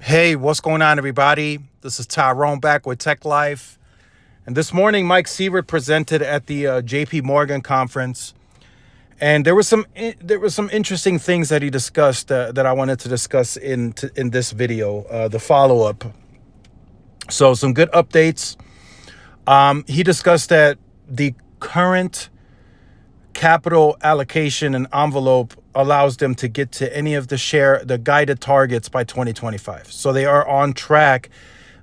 Hey, what's going on, everybody? This is Tyrone back with Tech Life. And this morning, Mike Sievert presented at the JP Morgan conference. And there was some interesting things that he discussed that I wanted to discuss in this video, the follow-up. So some good updates. He discussed that the current capital allocation and envelope allows them to get to any of the guided targets by 2025. So they are on track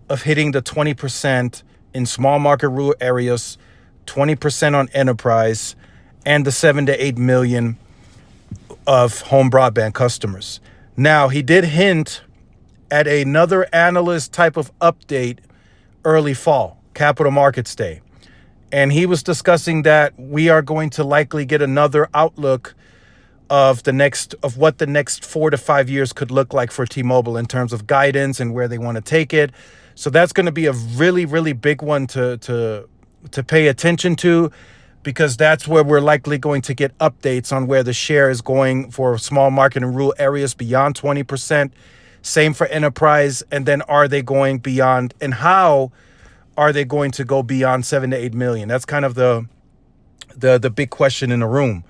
of hitting the 20% in small market rural areas, 20% on enterprise, and the 7 to 8 million of home broadband customers. Now, he did hint at another analyst type of update early fall, Capital Markets Day. And he was discussing that we are going to likely get another outlook of what the next 4 to 5 years could look like for T-Mobile in terms of guidance and where they want to take it. So that's going to be a really, really big one to pay attention to, because that's where we're likely going to get updates on where the share is going for small market and rural areas beyond 20%. Same for enterprise. And then are they going beyond, and how are they going to go beyond 7 to 8 million? That's kind of the big question in the room.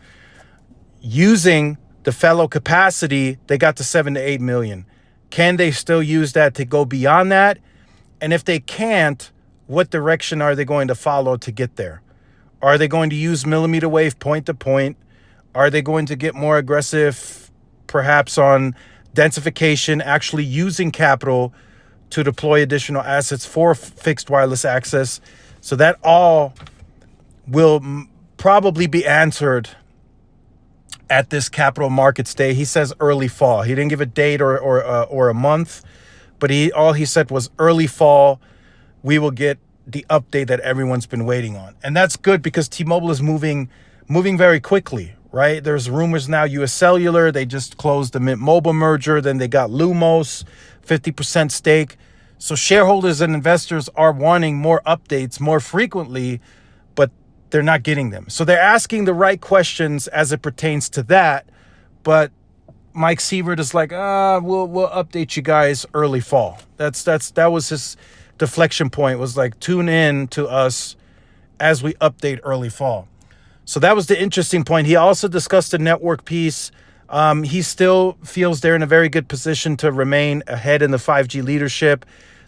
Using the fellow capacity, they got to 7 to 8 million. Can they still use that to go beyond that? And if they can't, what direction are they going to follow to get there? Are they going to use millimeter wave point to point? Are they going to get more aggressive, perhaps on densification, actually using capital to deploy additional assets for fixed wireless access? So that all will probably be answered at this Capital Markets Day. He says early fall. He didn't give a date or a month, but all he said was early fall. We will get the update that everyone's been waiting on, and that's good because T-Mobile is moving very quickly. Right? There's rumors now. U.S. Cellular, they just closed the Mint Mobile merger. Then they got Lumos, 50% stake. So shareholders and investors are wanting more updates more frequently, but they're not getting them. So they're asking the right questions as it pertains to that. But Mike Sievert is like, we'll update you guys early fall. That was his deflection point, was like, tune in to us as we update early fall. So that was the interesting point. He also discussed the network piece. He still feels they're in a very good position to remain ahead in the 5G leadership,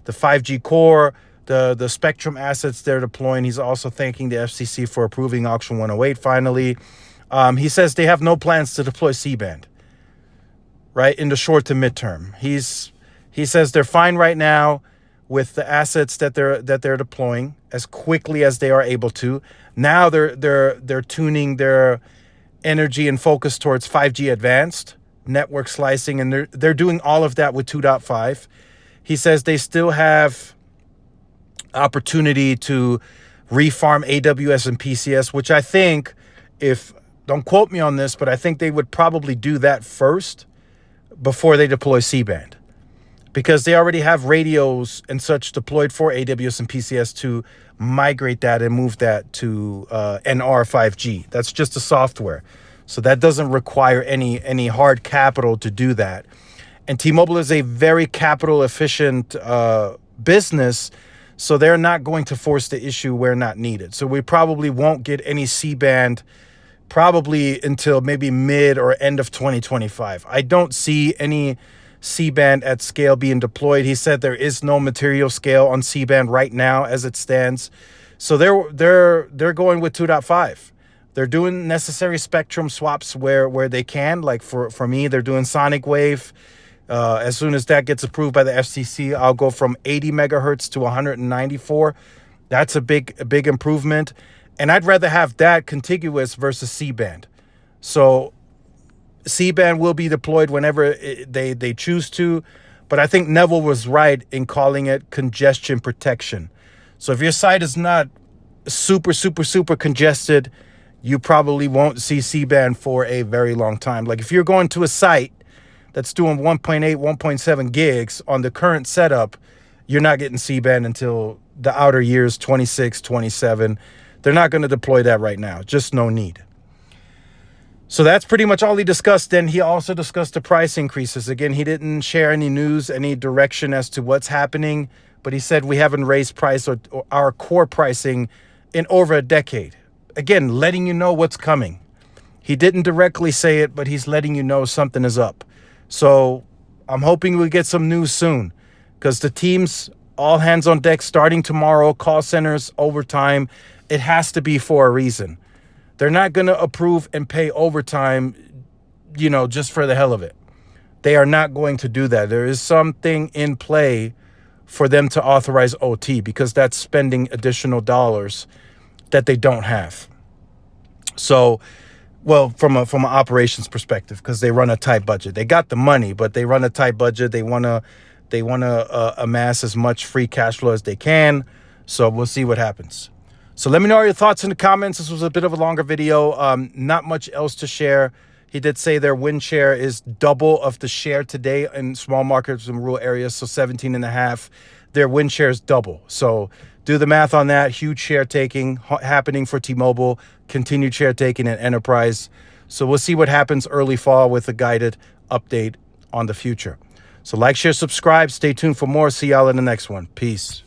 the 5G core, the spectrum assets they're deploying. He's also thanking the FCC for approving Auction 108 finally. He says they have no plans to deploy C-band, right, in the short to midterm. He says they're fine right now with the assets that they're deploying as quickly as they are able to. Now they're tuning their energy and focus towards 5G advanced network slicing, and they're doing all of that with 2.5. He says they still have opportunity to refarm AWS and PCS, which I think, don't quote me on this, but I think they would probably do that first before they deploy C-band, because they already have radios and such deployed for AWS and PCS to migrate that and move that to NR 5G. That's just the software. So that doesn't require any hard capital to do that. And T-Mobile is a very capital efficient business, so they're not going to force the issue where not needed. So we probably won't get any C-band probably until maybe mid or end of 2025. I don't see any C-band at scale being deployed. He said there is no material scale on C-band right now as it stands. So they're going with 2.5. They're doing necessary spectrum swaps where they can. Like for me, they're doing sonic wave. As soon as that gets approved by the FCC, I'll go from 80 megahertz to 194. That's a big improvement. And I'd rather have that contiguous versus C-band. So C-band will be deployed whenever they choose to. But I think Neville was right in calling it congestion protection. So if your site is not super congested, you probably won't see C-band for a very long time. Like if you're going to a site that's doing 1.8, 1.7 gigs on the current setup, you're not getting C-band until the outer years, 26, 27. They're not going to deploy that right now. Just no need. So that's pretty much all he discussed. Then he also discussed the price increases. Again, he didn't share any news, any direction as to what's happening, but he said we haven't raised price or our core pricing in over a decade. Again, letting you know what's coming. He didn't directly say it, but he's letting you know something is up. So I'm hoping we get some news soon, because the teams, all hands on deck starting tomorrow, call centers, overtime. It has to be for a reason. They're not going to approve and pay overtime, just for the hell of it. They are not going to do that. There is something in play for them to authorize OT, because that's spending additional dollars that they don't have. So, well, from an operations perspective, because they run a tight budget. They got the money, but they run a tight budget. They want to amass as much free cash flow as they can. So we'll see what happens. So let me know your thoughts in the comments. This was a bit of a longer video. Not much else to share. He did say their win share is double of the share today in small markets and rural areas. So 17.5. Their win share is double. So do the math on that. Huge share taking happening for T-Mobile. Continued share taking in enterprise. So we'll see what happens early fall with a guided update on the future. So like, share, subscribe. Stay tuned for more. See y'all in the next one. Peace.